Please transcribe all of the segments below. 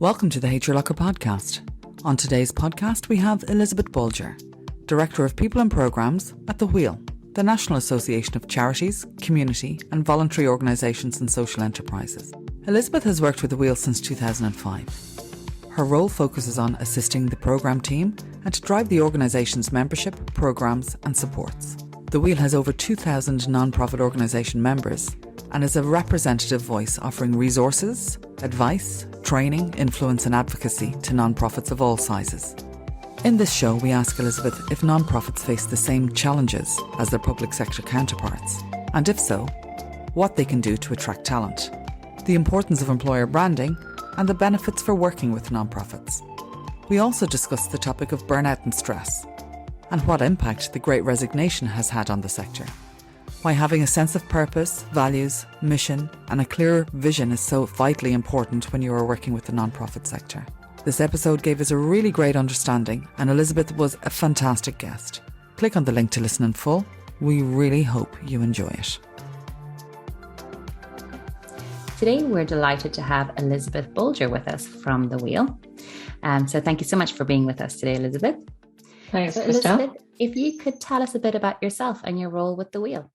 Welcome to the HRLocker podcast. On today's podcast, we have Elizabeth Bolger, Director of People and Programmes at The Wheel, the National Association of Charities, Community and Voluntary Organisations and Social Enterprises. Elizabeth has worked with The Wheel since 2005. Her role focuses on assisting the programme team and to drive the organisation's membership, programmes and supports. The Wheel has over 2,000 non-profit organisation members and is a representative voice offering resources, advice, training, influence and advocacy to non-profits of all sizes. In this show, we ask Elizabeth if non-profits face the same challenges as their public sector counterparts, and if so, what they can do to attract talent, the importance of employer branding, and the benefits for working with non-profits. We also discuss the topic of burnout and stress, and what impact the Great Resignation has had on the sector. Why having a sense of purpose, values, mission, and a clear vision is so vitally important when you are working with the non-profit sector. This episode gave us a really great understanding, and Elizabeth was a fantastic guest. Click on the link to listen in full. We really hope you enjoy it. Today, we're delighted to have Elizabeth Bolger with us from The Wheel. So thank you so much for being with us today, Elizabeth. Thanks, so, Elizabeth, if you could tell us a bit about yourself and your role with The Wheel.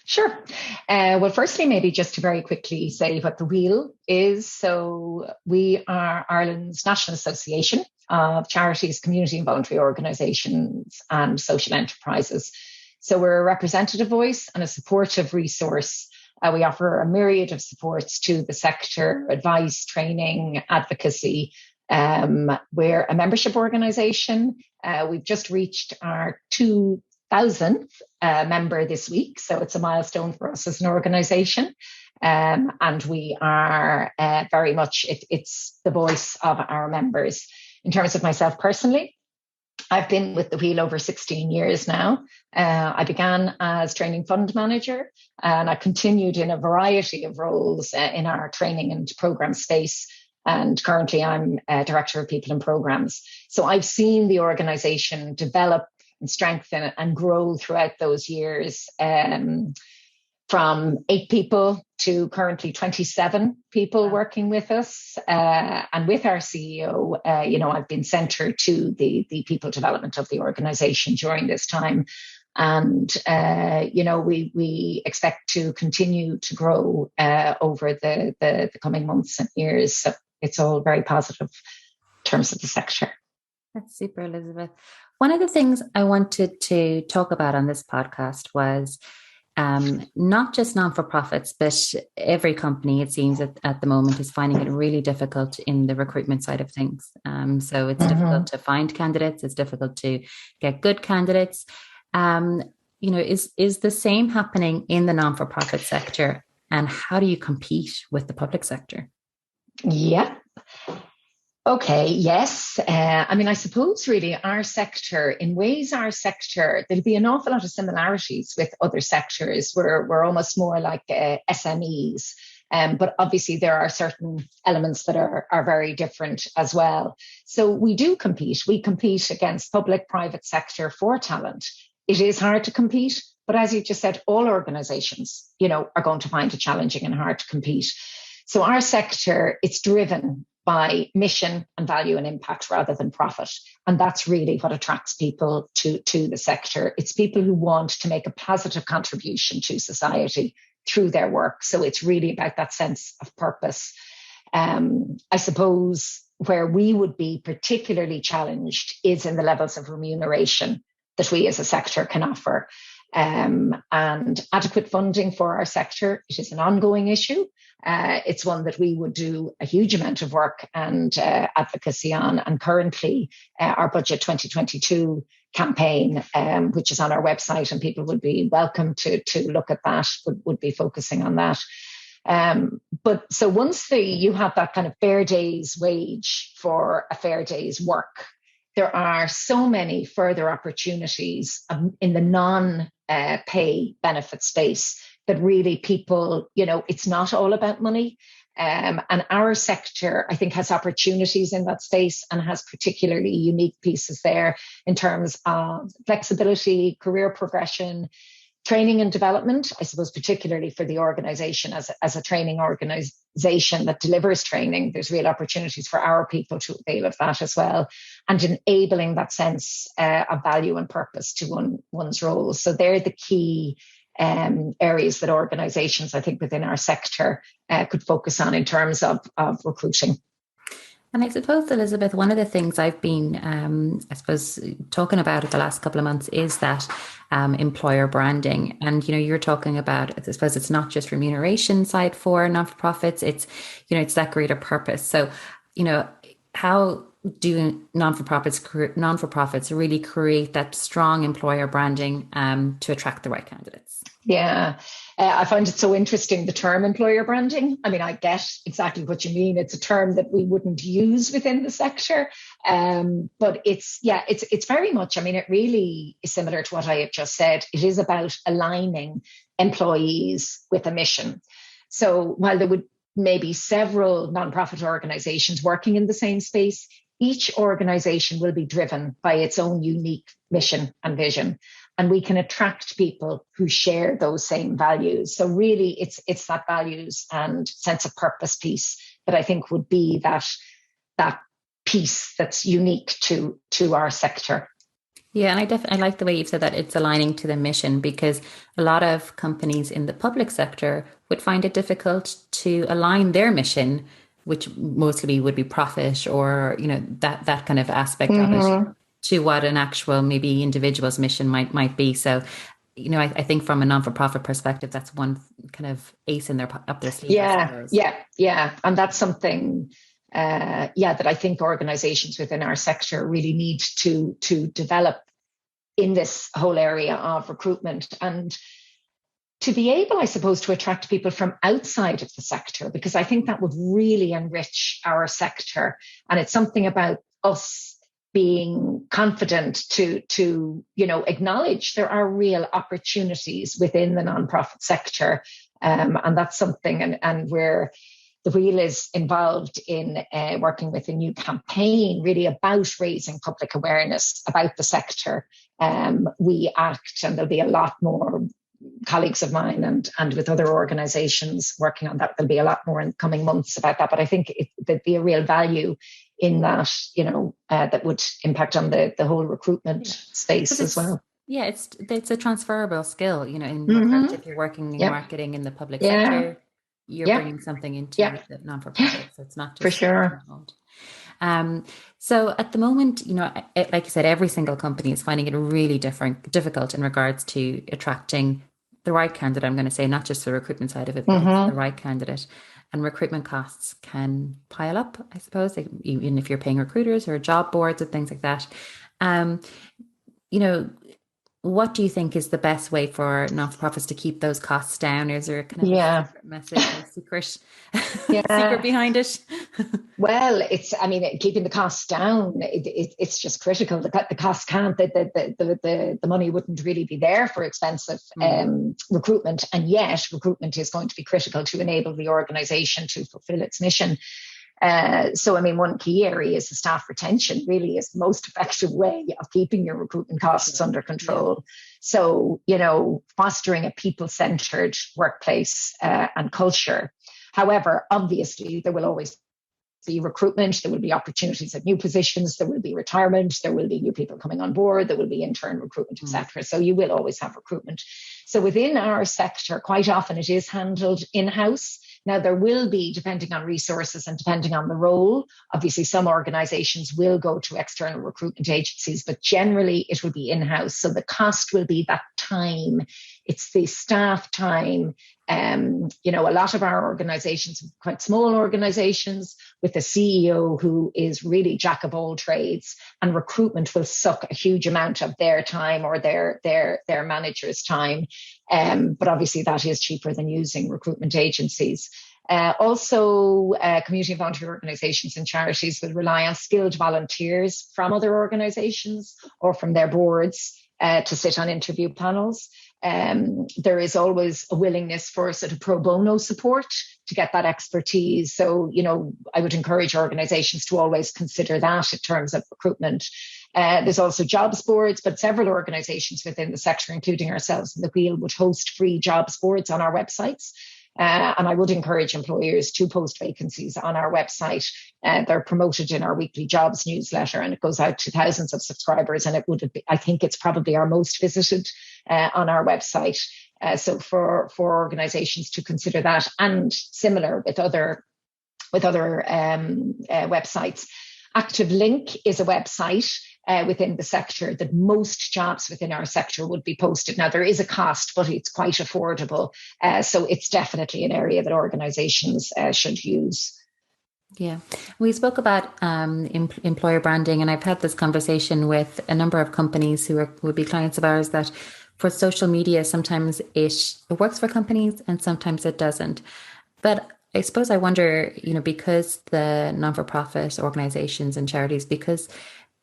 Sure. Well, firstly, maybe just to very quickly say what The Wheel is. So we are Ireland's National Association of Charities, Community and Voluntary Organisations and Social Enterprises. So we're a representative voice and a supportive resource. We offer a myriad of supports to the sector, advice, training, advocacy. We're a membership organisation. We've just reached our 2,000th member this week. So it's a milestone for us as an organisation. And we are very much, it's the voice of our members. In terms of myself personally, I've been with The Wheel over 16 years now. I began as training fund manager and I continued in a variety of roles in our training and programme space. And currently I'm Director of People and Programmes. So I've seen the organisation develop and strengthen and grow throughout those years, from 8 people to currently 27 people working with us. And with our CEO, I've been centre to the people development of the organisation during this time. And, we expect to continue to grow over the coming months and years. So it's all very positive in terms of the sector. That's super, Elizabeth. One of the things I wanted to talk about on this podcast was not just non-for-profits, but every company, it seems, at the moment is finding it really difficult in the recruitment side of things. So it's difficult to find candidates. It's difficult to get good candidates. Is the same happening in the non-for-profit sector? And how do you compete with the public sector? Yeah. Okay, yes. I suppose really our sector, there'll be an awful lot of similarities with other sectors. We're almost more like SMEs. But obviously there are certain elements that are very different as well. So we do compete. We compete against public, private sector for talent. It is hard to compete, but as you just said, all organisations, are going to find it challenging and hard to compete. So our sector, it's driven by mission and value and impact rather than profit. And that's really what attracts people to the sector. It's people who want to make a positive contribution to society through their work. So it's really about that sense of purpose. I suppose where we would be particularly challenged is in the levels of remuneration that we as a sector can offer. And adequate funding for our sector, it is an ongoing issue. It's one that we would do a huge amount of work and advocacy on. And currently, our Budget 2022 campaign, which is on our website, and people would be welcome to look at that, would be focusing on that. But so once you have that kind of fair day's wage for a fair day's work, there are so many further opportunities in the non-pay benefit space that really people, it's not all about money. And our sector, I think, has opportunities in that space and has particularly unique pieces there in terms of flexibility, career progression, Training and development, I suppose, particularly for the organization as a training organization that delivers training, there's real opportunities for our people to avail of that as well, and enabling that sense of value and purpose to one's roles. So they're the key areas that organizations, I think, within our sector could focus on in terms of recruiting. And I suppose, Elizabeth, one of the things I've been, I suppose, talking about it the last couple of months is that employer branding. And, you're talking about, I suppose it's not just remuneration side for non-for-profits, it's that greater purpose. So, how do non-for-profits really create that strong employer branding to attract the right candidates? Yeah, I find it so interesting, the term employer branding. I mean, I get exactly what you mean. It's a term that we wouldn't use within the sector. But it's very much, I mean, it really is similar to what I have just said. It is about aligning employees with a mission. So while there would maybe several nonprofit organizations working in the same space, each organization will be driven by its own unique mission and vision. And we can attract people who share those same values. So really, it's that values and sense of purpose piece that I think would be that piece that's unique to our sector. Yeah, and I like the way you've said that it's aligning to the mission, because a lot of companies in the public sector would find it difficult to align their mission, which mostly would be profit or that kind of aspect of it, to what an actual maybe individual's mission might be. So, I think from a non-for-profit perspective, that's one kind of ace in up their sleeve. Yeah. And that's something, that I think organizations within our sector really need to develop in this whole area of recruitment, and to be able, I suppose, to attract people from outside of the sector, because I think that would really enrich our sector. And it's something about us being confident to acknowledge there are real opportunities within the nonprofit sector. And that's something, and where the Wheel is involved in working with a new campaign really about raising public awareness about the sector. We act, and there'll be a lot more colleagues of mine and with other organizations working on that. There'll be a lot more in the coming months about that. But I think there'd be a real value in that, that would impact on the whole recruitment space as well. Yeah, it's a transferable skill, if you're working in marketing in the public sector, you're bringing something into the non-for-profit. So it's not just for sure. So at the moment, like you said, every single company is finding it really difficult in regards to attracting the right candidate. I'm going to say not just the recruitment side of it, but it's the right candidate. And recruitment costs can pile up, I suppose, even if you're paying recruiters or job boards and things like that. What do you think is the best way for non-for-profits to keep those costs down? Is there a kind of a secret message, a secret behind it? Well, keeping the costs down, it's just critical. The costs can't, the money wouldn't really be there for expensive recruitment. And yet recruitment is going to be critical to enable the organisation to fulfil its mission. One key area is the staff retention. Really is the most effective way of keeping your recruitment costs under control. So, fostering a people-centred workplace and culture. However, obviously, there will always be recruitment. There will be opportunities at new positions. There will be retirement. There will be new people coming on board. There will be intern recruitment, etc. So you will always have recruitment. So within our sector, quite often it is handled in-house. Now, there will be, depending on resources and depending on the role, obviously some organizations will go to external recruitment agencies, but generally it will be in-house. So the cost will be that time. It's the staff time. A lot of our organizations, quite small organizations, with a CEO who is really jack of all trades, and recruitment will suck a huge amount of their time or their manager's time. But obviously that is cheaper than using recruitment agencies. Also, community and voluntary organizations and charities will rely on skilled volunteers from other organizations or from their boards to sit on interview panels. There is always a willingness for sort of pro bono support to get that expertise. So, I would encourage organizations to always consider that in terms of recruitment. There's also jobs boards, but several organisations within the sector, including ourselves in the Wheel, would host free jobs boards on our websites. And I would encourage employers to post vacancies on our website. They're promoted in our weekly jobs newsletter, and it goes out to thousands of subscribers. And I think it's probably our most visited on our website. So for organisations to consider that, and similar with other websites. Active Link is a website within the sector that most jobs within our sector would be posted. Now, there is a cost, but it's quite affordable. So it's definitely an area that organisations should use. Yeah, we spoke about employer branding, and I've had this conversation with a number of companies who would be clients of ours, that for social media, sometimes it works for companies and sometimes it doesn't. But I suppose I wonder, because the non-for-profit organizations and charities, because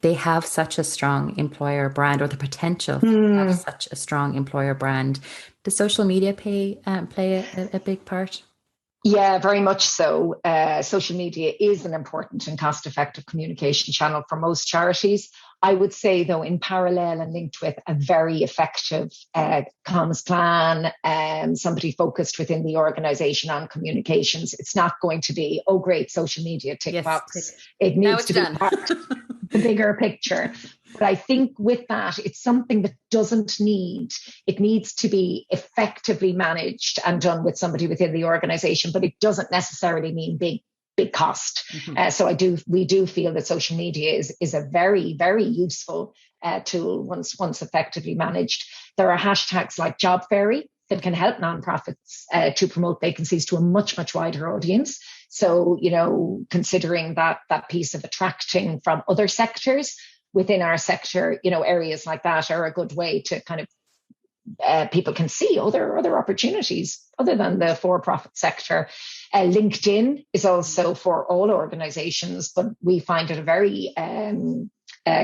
they have such a strong employer brand, or the potential to have such a strong employer brand, does social media play a big part? Yeah, very much so. Social media is an important and cost-effective communication channel for most charities. I would say, though, in parallel and linked with a very effective comms plan, somebody focused within the organisation on communications, it's not going to be, oh, great, social media tick box. It needs to be part of the bigger picture. But I think with that, it's something that it needs to be effectively managed and done with somebody within the organisation, but it doesn't necessarily mean big cost. Mm-hmm. So we do feel that social media is a very, very useful tool once effectively managed. There are hashtags like Job Fairy that can help nonprofits to promote vacancies to a much, much wider audience. So, considering that piece of attracting from other sectors within our sector, areas like that are a good way to kind of people can see other opportunities other than the for-profit sector. LinkedIn is also for all organizations, but we find it a very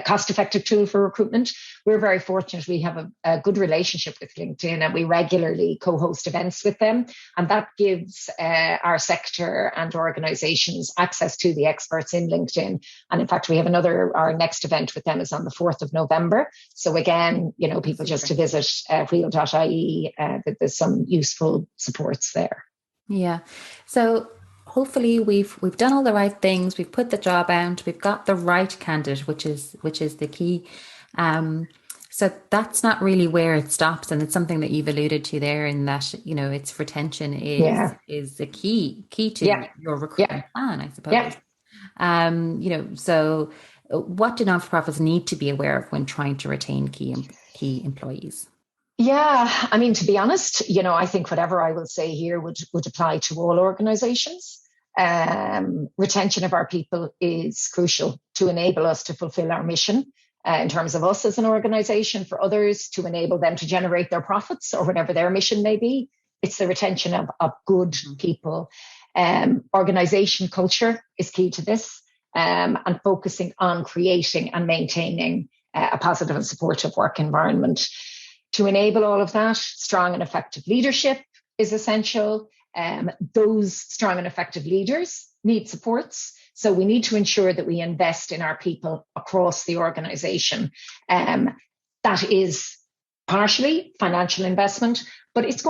cost-effective tool for recruitment. We're very fortunate. We have a good relationship with LinkedIn, and we regularly co-host events with them. And that gives our sector and organizations access to the experts in LinkedIn. And in fact, we have our next event with them is on the 4th of November. So again, people just to visit wheel.ie, there's some useful supports there. Yeah. So hopefully we've done all the right things. We've put the job out. We've got the right candidate, which is the key. So that's not really where it stops, and it's something that you've alluded to there, in that it's retention is the key to your recruitment plan, I suppose. So what do non-for-profits need to be aware of when trying to retain key employees? Yeah, I mean, to be honest, I think whatever I will say here would apply to all organizations. Retention of our people is crucial to enable us to fulfill our mission in terms of us as an organization, for others to enable them to generate their profits or whatever their mission may be. It's the retention of good people. Organization culture is key to this, and focusing on creating and maintaining a positive and supportive work environment. To enable all of that, strong and effective leadership is essential. Those strong and effective leaders need supports. So we need to ensure that we invest in our people across the organization. That is partially financial investment, but it's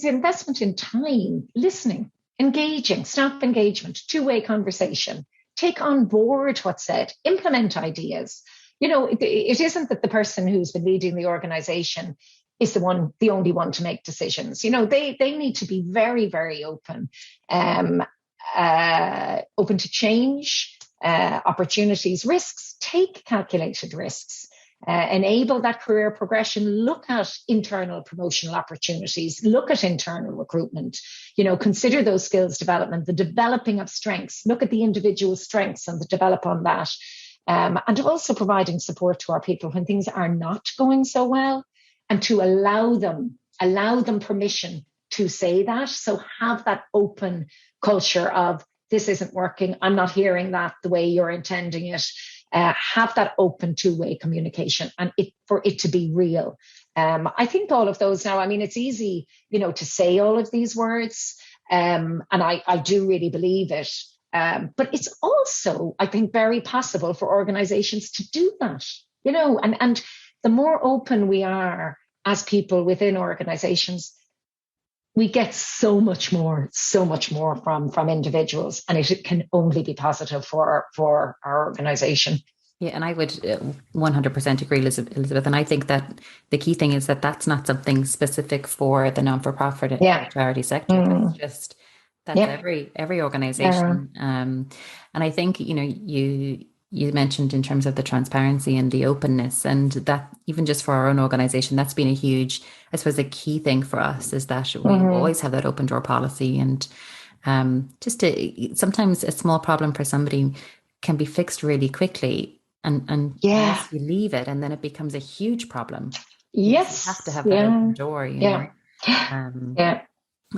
investment in time, listening, engaging, staff engagement, two-way conversation, take on board what's said, implement ideas. It isn't that the person who's been leading the organization is the only one to make decisions. They need to be very, very open, open to change, opportunities, risks, take calculated risks, enable that career progression, look at internal promotional opportunities, look at internal recruitment, consider those skills development, the developing of strengths, look at the individual strengths and develop on that. And also providing support to our people when things are not going so well, and to allow them permission to say that. So have that open culture of, this isn't working, I'm not hearing that the way you're intending it. Have that open two-way communication, and for it to be real. I think all of those now, I mean, it's easy, to say all of these words, and I do really believe it. But it's also, I think, very possible for organizations to do that. and the more open we are as people within organizations, we get so much more from individuals, and it can only be positive for our organization. Yeah, and I would 100% agree, Elizabeth. And I think that the key thing is that that's not something specific for the non-for-profit or charity sector. That's every organization. And I think, you mentioned in terms of the transparency and the openness, and that even just for our own organization, that's been a huge, I suppose, a key thing for us is that we always have that open door policy. And sometimes a small problem for somebody can be fixed really quickly. And yes, you leave it, and then it becomes a huge problem. Yes, you have to have that open door. You know?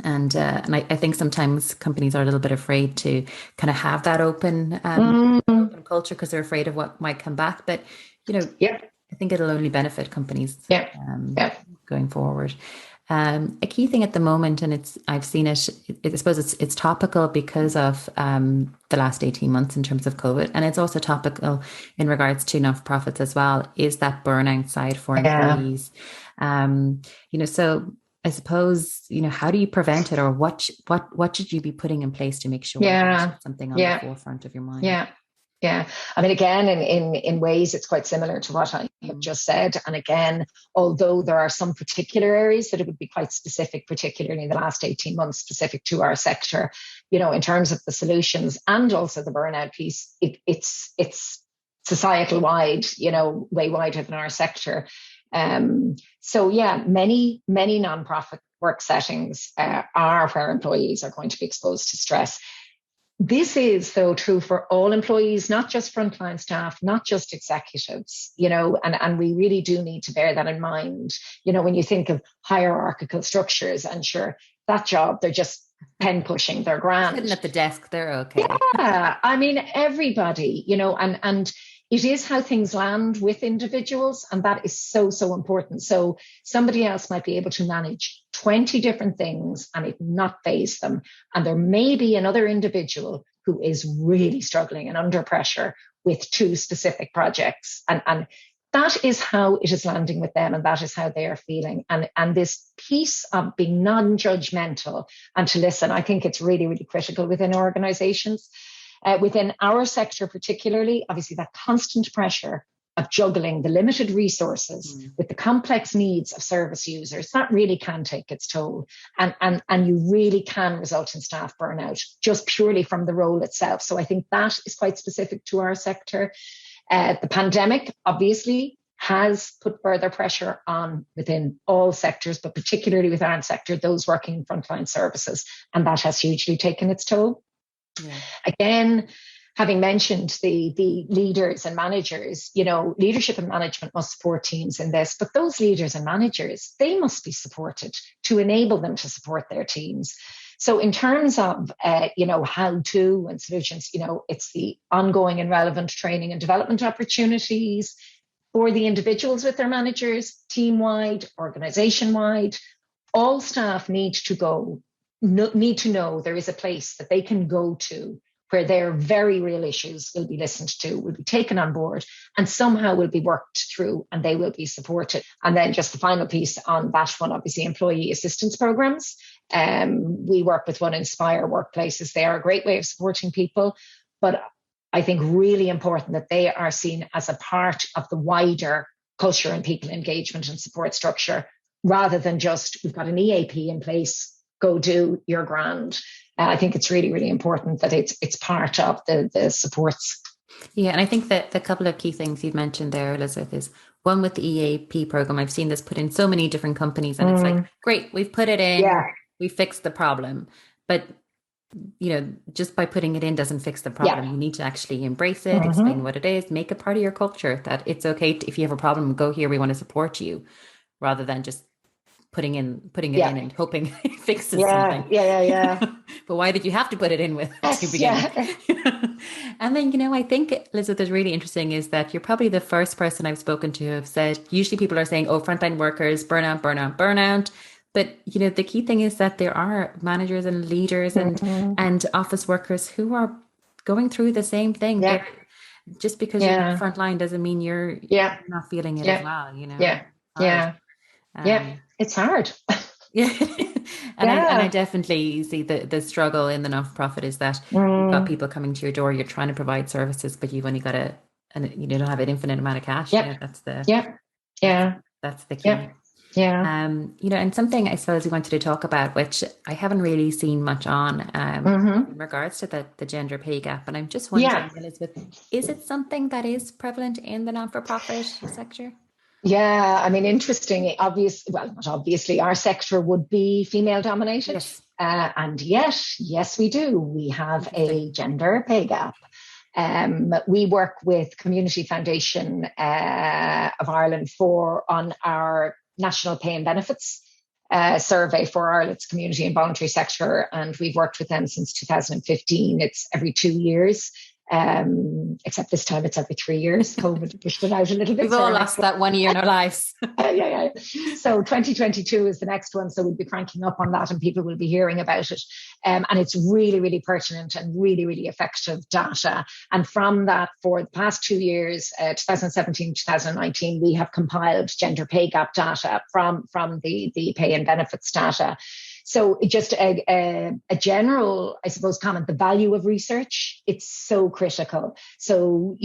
And I think sometimes companies are a little bit afraid to kind of have that open culture because they're afraid of what might come back. But I think it'll only benefit companies going forward. A key thing at the moment, and I've seen it, I suppose it's topical because of the last 18 months in terms of COVID, and it's also topical in regards to non-profits as well, is that burnout side for employees. So I suppose, how do you prevent it, or what should you be putting in place to make sure there's something on the forefront of your mind? Yeah. I mean, again, in ways, it's quite similar to what I have just said. And again, although there are some particular areas that it would be quite specific, particularly in the last 18 months, specific to our sector, in terms of the solutions and also the burnout piece, it's societal wide, way wider than our sector. Many nonprofit work settings are where employees are going to be exposed to stress. This is, though, true for all employees, not just frontline staff, not just executives, and we really do need to bear that in mind. When you think of hierarchical structures, and sure, that job, they're just pen pushing, they're grand. Sitting at the desk, they're okay. Yeah, I mean, everybody, and it is how things land with individuals, and that is so important. So somebody else might be able to manage 20 different things and it not faze them. And there may be another individual who is really struggling and under pressure with 2 specific projects. And that is how it is landing with them, and that is how they are feeling. And this piece of being non-judgmental and to listen, I think it's really, really critical within organizations. Within our sector particularly, obviously that constant pressure of juggling the limited resources with the complex needs of service users, that really can take its toll. And you really can result in staff burnout just purely from the role itself. So I think that is quite specific to our sector. The pandemic obviously has put further pressure on within all sectors, but particularly with our sector, those working in frontline services. And that has hugely taken its toll. Yeah. Again, having mentioned the leaders and managers, leadership and management must support teams in this, but those leaders and managers, they must be supported to enable them to support their teams. So in terms of, how to and solutions, it's the ongoing and relevant training and development opportunities for the individuals with their managers, team-wide, organization-wide. All staff need to know there is a place that they can go to where their very real issues will be listened to, will be taken on board, and somehow will be worked through, and they will be supported. And then just the final piece on that one, obviously, employee assistance programs. We work with One Inspire Workplaces. They are a great way of supporting people, but I think really important that they are seen as a part of the wider culture and people engagement and support structure, rather than just, we've got an EAP in place, go do your grand. I think it's really, really important that it's part of the supports. Yeah, and I think that the couple of key things you've mentioned there, Elizabeth, is one with the EAP program. I've seen this put in so many different companies, and it's like, great, we've put it in, we fixed the problem. But, just by putting it in doesn't fix the problem. You need to actually embrace it, explain what it is, make it part of your culture, that it's okay if you have a problem, go here, we want to support you, rather than just putting it in and hoping it fixes something. But why did you have to put it in with to begin with? And then, I think, Elizabeth, is really interesting is that you're probably the first person I've spoken to who have said, usually people are saying, frontline workers, burnout. But, the key thing is that there are managers and leaders and office workers who are going through the same thing. just because you're not front line doesn't mean you're not feeling it as well, Yeah. Yeah. It's hard. Yeah. And I definitely see the struggle in the not-for-profit is that you've got people coming to your door, you're trying to provide services, but you've only got and you don't have an infinite amount of cash. That's the key. And something I suppose we wanted to talk about, which I haven't really seen much on in regards to the gender pay gap. And I'm just wondering, Elizabeth, is it something that is prevalent in the non-for-profit sector? Yeah, I mean, interesting. Not obviously, our sector would be female dominated. Yes. And yet, yes, we do. We have a gender pay gap. We work with Community Foundation of Ireland on our National Pay and Benefits survey for Ireland's community and voluntary sector. And we've worked with them since 2015. It's every 2 years. Except this time it's every 3 years. COVID pushed it out a little bit. We've all lost that 1 year in our lives. So 2022 is the next one. So we'll be cranking up on that and people will be hearing about it. And it's really, really pertinent and really, really effective data. And from that, for the past 2 years, 2017, 2019, we have compiled gender pay gap data from the pay and benefits data. So just a general, I suppose, comment, the value of research, it's so critical. So,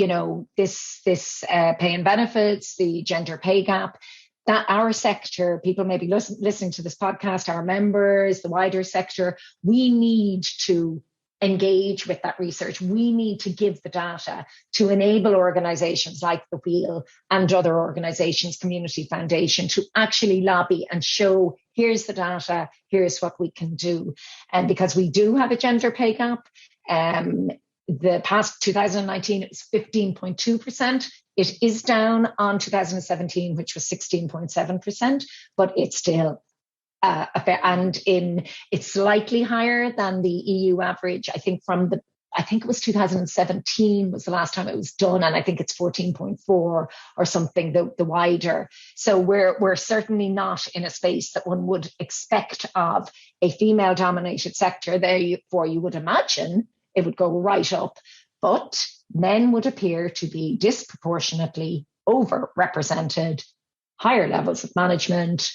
this pay and benefits, the gender pay gap, that our sector, people may be listening to this podcast, our members, the wider sector, we need to engage with that research. We need to give the data to enable organizations like the Wheel and other organizations, Community Foundation, to actually lobby and show, here's the data, here's what we can do. And because we do have a gender pay gap, the past 2019, it was 15.2%. It is down on 2017, which was 16.7%, but it's still it's slightly higher than the EU average. I think it was 2017 was the last time it was done, and I think it's 14.4 or something, the wider. So we're certainly not in a space that one would expect of a female dominated sector. Therefore, you would imagine it would go right up, but men would appear to be disproportionately overrepresented, higher levels of management,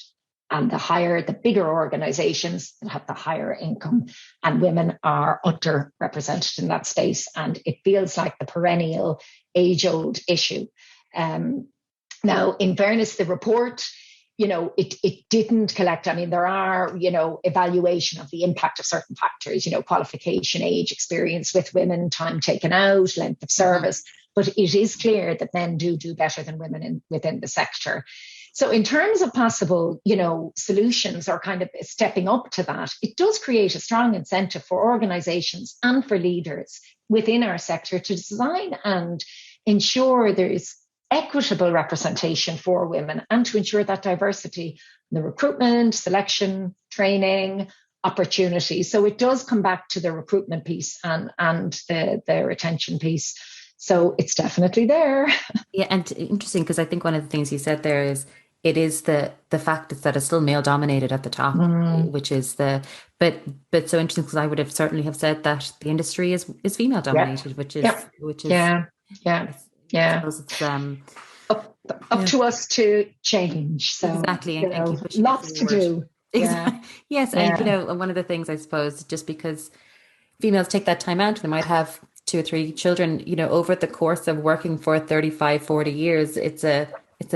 and the bigger organizations that have the higher income, and women are underrepresented in that space. And it feels like the perennial age-old issue. Now, in fairness, the report, it didn't collect. I mean, there are, evaluation of the impact of certain factors, qualification, age, experience with women, time taken out, length of service. But it is clear that men do better than women within the sector. So in terms of possible, solutions or kind of stepping up to that, it does create a strong incentive for organizations and for leaders within our sector to design and ensure there is equitable representation for women and to ensure that diversity in the recruitment, selection, training, opportunities. So it does come back to the recruitment piece and the retention piece. So it's definitely there. Yeah, and interesting, because I think one of the things you said there is it is the fact that it's still male dominated at the top, which is but so interesting, because I would have certainly have said that the industry is female dominated, which is yeah. I suppose it's up to us to change. So exactly, and keep lots to do. Exactly. Yes, and one of the things I suppose, just because females take that time out, they might have 2 or 3 children, over the course of working for 35, 40 years, it's a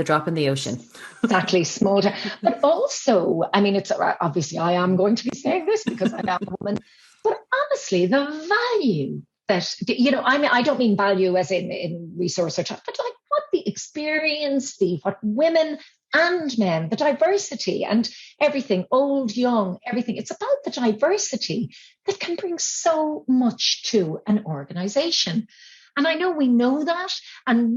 drop in the ocean. Exactly, small. But also, I mean, it's obviously I am going to be saying this because I'm a woman, but honestly, the value that, I don't mean value as in resource or time, but like what the experience, what women and men, the diversity and everything, old, young, everything. It's about the diversity that can bring so much to an organization. And I know we know that. And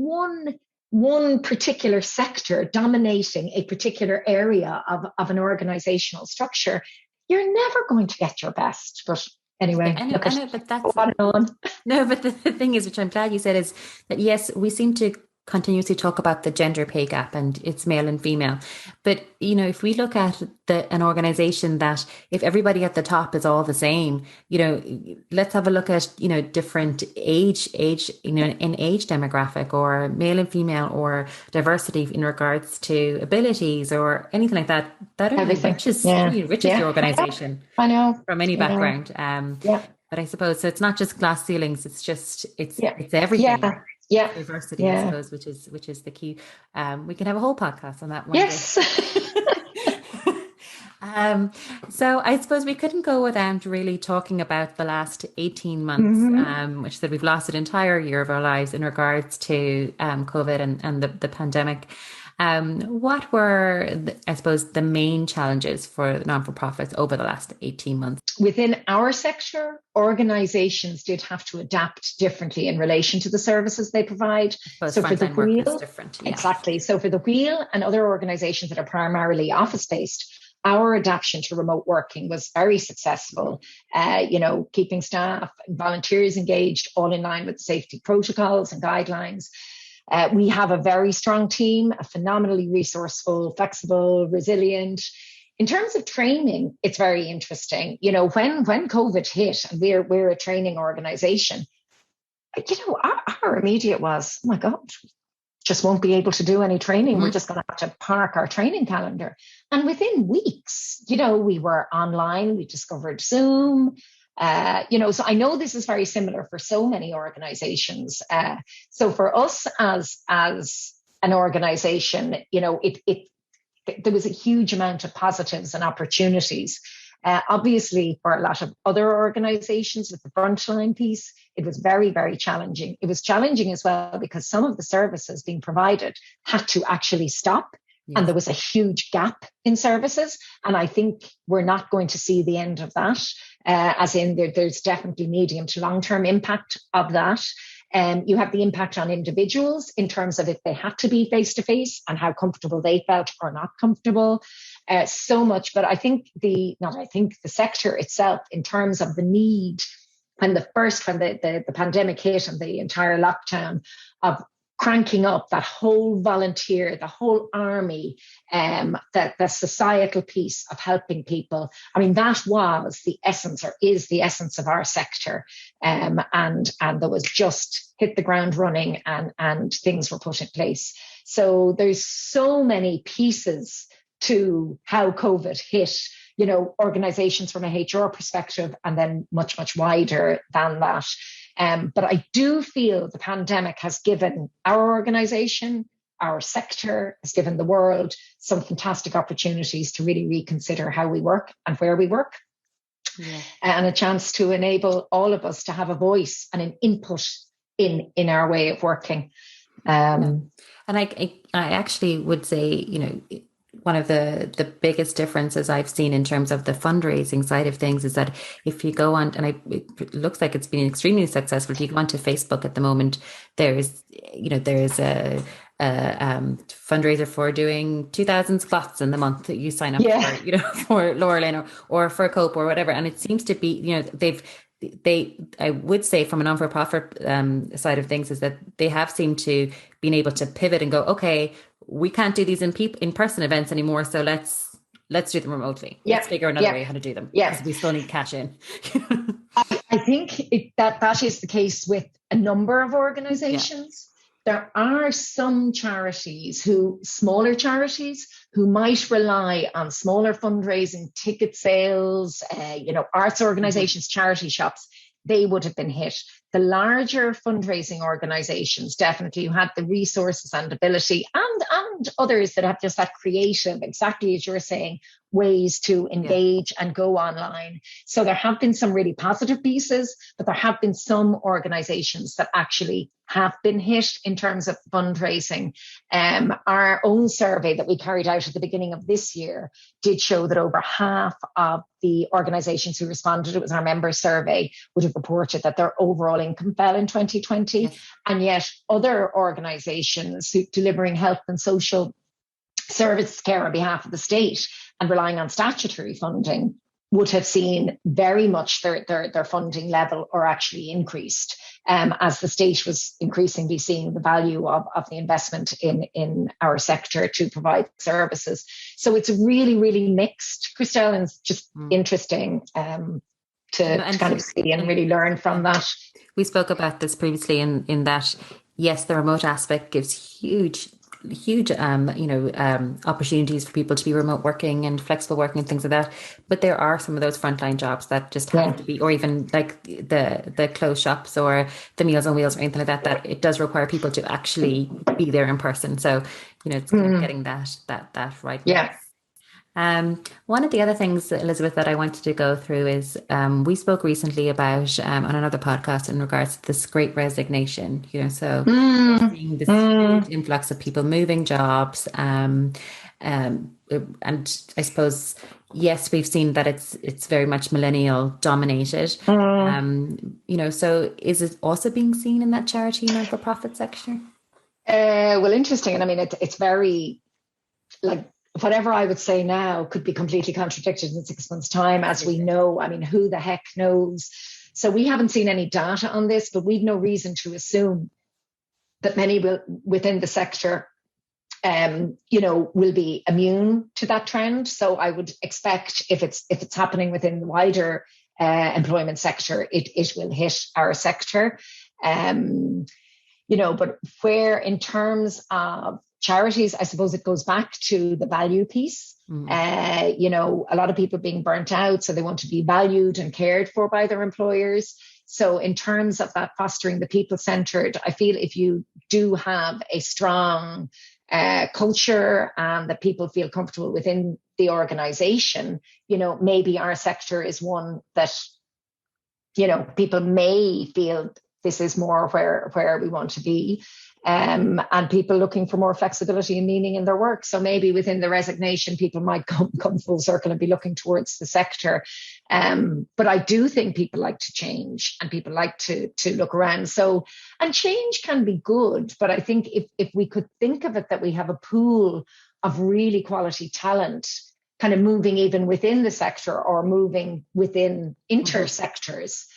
one particular sector dominating a particular area of an organizational structure, you're never going to get your best. But anyway, I know, but that's on. No, but the thing is, which I'm glad you said, is that yes, we seem to continuously talk about the gender pay gap and it's male and female. But, you know, if we look at an organization that if everybody at the top is all the same, you know, let's have a look at, you know, different age, you know, in age demographic or male and female or diversity in regards to abilities or anything like that. That only enriches the organization. I know. From any background. But I suppose so it's not just glass ceilings, it's everything. Diversity, I suppose, which is the key. We can have a whole podcast on that one. Yes. So I suppose we couldn't go without really talking about the last 18 months, which said we've lost an entire year of our lives in regards to COVID and the pandemic. What were, I suppose, the main challenges for the non-for-profits over the last 18 months? Within our sector, organisations did have to adapt differently in relation to the services they provide. So for the Wheel, is different. Exactly. So for the Wheel and other organisations that are primarily office-based, our adaptation to remote working was very successful. You know, keeping staff and volunteers engaged, all in line with safety protocols and guidelines. We have a very strong team, a phenomenally resourceful, flexible, resilient. In terms of training, it's very interesting. You know, when COVID hit, and we're a training organisation, you know, our immediate was, oh my God, just won't be able to do any training. We're just going to have to park our training calendar. And within weeks, you know, we were online. We discovered Zoom. You know, so I know this is very similar for so many organizations. So for us as an organization, you know, there was a huge amount of positives and opportunities. Obviously, for a lot of other organizations with the frontline piece, it was very, very challenging. It was challenging as well because some of the services being provided had to actually stop. Yes. And there was a huge gap in services. And I think we're not going to see the end of that, as in there's definitely medium to long-term impact of that. You have the impact on individuals in terms of if they had to be face-to-face and how comfortable they felt or not comfortable. So much. But I think the sector itself, in terms of the need, when the pandemic hit and the entire lockdown, of cranking up that whole volunteer, the whole army, the societal piece of helping people. I mean, that was the essence, or is the essence, of our sector. And there was just hit the ground running, and things were put in place. So there's so many pieces to how COVID hit, you know, organizations from a HR perspective, and then much, much wider than that. But I do feel the pandemic has given our organization, our sector, has given the world some fantastic opportunities to really reconsider how we work and where we work. And a chance to enable all of us to have a voice and an input in our way of working. And I actually would say, you know, one of the biggest differences I've seen in terms of the fundraising side of things is that if you go on, and it looks like it's been extremely successful, if you go onto Facebook at the moment, there's a fundraiser for doing 2,000 squats in the month that you sign up for, you know, for Laura Lane or for Cope or whatever. And it seems to be, you know, I would say from a non-for-profit side of things is that they have seemed to been able to pivot and go, okay, we can't do these in-person events anymore, so let's do them remotely. Let's figure another way how to do them. Because we still need cash in. I think that is the case with a number of organizations. There are some smaller charities who might rely on smaller fundraising, ticket sales, you know, arts organizations, charity shops. They would have been hit. The larger fundraising organizations, definitely, who had the resources and ability, and others that have just that creative, exactly as you're saying, ways to engage and go online. So there have been some really positive pieces, but there have been some organizations that actually have been hit in terms of fundraising. Our own survey that we carried out at the beginning of this year did show that over half of the organizations who responded, it was our member survey, would have reported that their overall income fell in 2020. Yes. And yet other organizations delivering health and social service care on behalf of the state and relying on statutory funding would have seen very much their funding level or actually increased. as the state was increasingly seeing the value of the investment in our sector to provide services. So it's really, really mixed, Christelle, and it's just interesting to kind of see and really learn from that. We spoke about this previously in that, yes, the remote aspect gives huge opportunities for people to be remote working and flexible working and things like that. But there are some of those frontline jobs that just have to be, or even like the clothes shops or the Meals on Wheels or anything like that, that it does require people to actually be there in person. So, it's kind of getting that right. Yeah. One of the other things, Elizabeth, that I wanted to go through is we spoke recently about on another podcast in regards to this great resignation, so seeing this huge influx of people moving jobs. And I suppose, yes, we've seen that it's very much millennial dominated. So is it also being seen in that charity not-for-profit sector? Well, interesting. And I mean, it's very like, whatever I would say now could be completely contradicted in 6 months' time, as we know. I mean, who the heck knows? So we haven't seen any data on this, but we've no reason to assume that many within the sector, will be immune to that trend. So I would expect if it's happening within the wider employment sector, it will hit our sector. But where in terms of charities, I suppose it goes back to the value piece. A lot of people being burnt out, so they want to be valued and cared for by their employers. So in terms of that fostering the people-centered, I feel if you do have a strong culture and that people feel comfortable within the organization, maybe our sector is one that, people may feel this is more where we want to be. And people looking for more flexibility and meaning in their work. So maybe within the resignation, people might come full circle and be looking towards the sector. But I do think people like to change and people like to look around. So, and change can be good, but I think if we could think of it that we have a pool of really quality talent kind of moving even within the sector or moving within intersectors,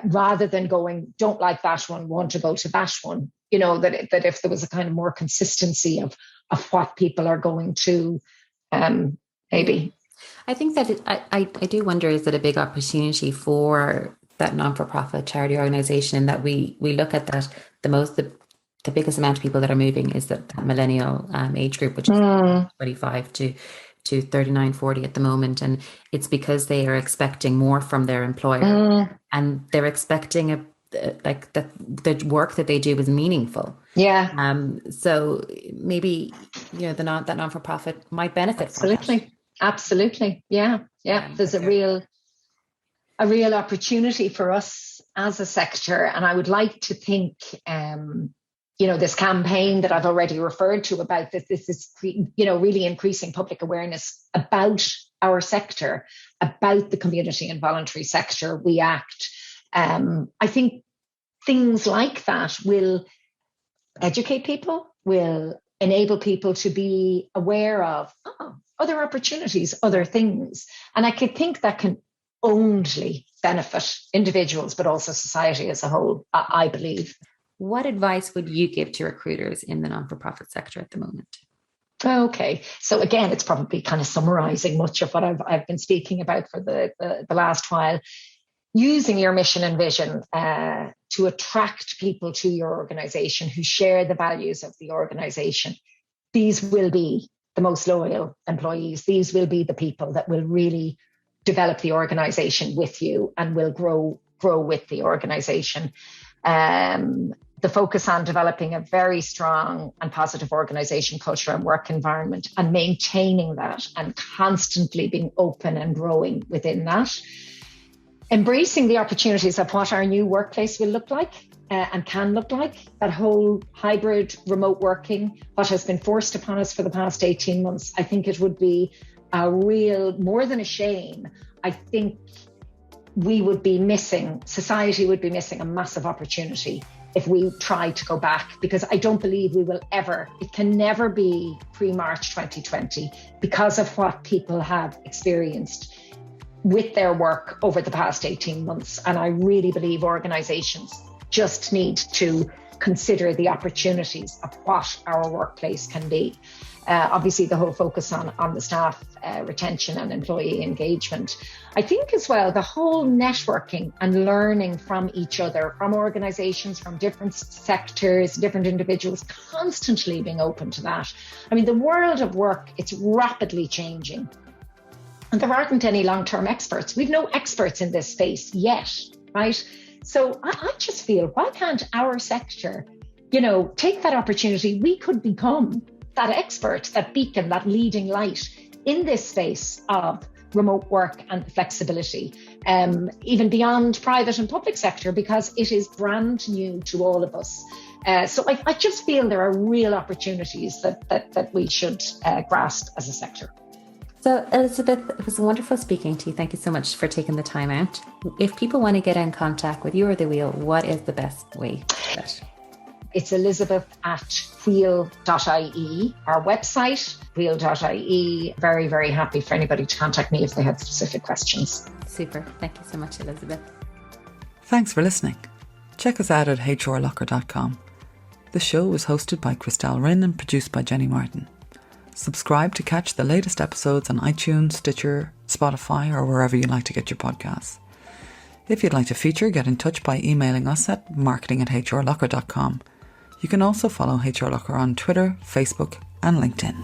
rather than going, don't like that one, want to go to that one. That if there was a kind of more consistency of what people are going to, maybe. I think that I do wonder, is it a big opportunity for that non-for-profit charity organization that we look at that the biggest amount of people that are moving is that millennial age group, which is 25 to 39, 40 at the moment. And it's because they are expecting more from their employer and they're expecting the work that they do is meaningful. Yeah. So maybe, that non-for-profit might benefit from that. Absolutely. Yeah. There's a real opportunity for us as a sector. And I would like to think, this campaign that I've already referred to about this is, really increasing public awareness about our sector, about the community and voluntary sector we act. I think things like that will educate people, will enable people to be aware of other opportunities, other things. And I could think that can only benefit individuals, but also society as a whole, I believe. What advice would you give to recruiters in the non-for-profit sector at the moment? Okay. So again, it's probably kind of summarizing much of what I've been speaking about for the last while. Using your mission and vision to attract people to your organization who share the values of the organization. These will be the most loyal employees. These will be the people that will really develop the organization with you and will grow with the organization. The focus on developing a very strong and positive organization culture and work environment and maintaining that and constantly being open and growing within that. Embracing the opportunities of what our new workplace will look like and can look like, that whole hybrid remote working, what has been forced upon us for the past 18 months. I think it would be a real, more than a shame. I think society would be missing a massive opportunity if we try to go back, because I don't believe it can never be pre-March 2020 because of what people have experienced with their work over the past 18 months. And I really believe organizations just need to consider the opportunities of what our workplace can be. Obviously, the whole focus on the staff retention and employee engagement. I think as well, the whole networking and learning from each other, from organizations, from different sectors, different individuals, constantly being open to that. I mean, the world of work, it's rapidly changing. And there aren't any long-term experts. We've no experts in this space yet, right? So I just feel, why can't our sector, take that opportunity? We could become that expert, that beacon, that leading light in this space of remote work and flexibility, even beyond private and public sector, because it is brand new to all of us. So I just feel there are real opportunities that we should grasp as a sector. So Elizabeth, it was wonderful speaking to you. Thank you so much for taking the time out. If people want to get in contact with you or the Wheel, what is the best way to do it? It's elizabeth@wheel.ie, our website, wheel.ie. Very, very happy for anybody to contact me if they had specific questions. Super. Thank you so much, Elizabeth. Thanks for listening. Check us out at HRLocker.com. The show was hosted by Christelle Rinn and produced by Jenny Martin. Subscribe to catch the latest episodes on iTunes, Stitcher, Spotify, or wherever you like to get your podcasts. If you'd like to feature, get in touch by emailing us at marketing@HRLocker.com. You can also follow HRLocker on Twitter, Facebook, and LinkedIn.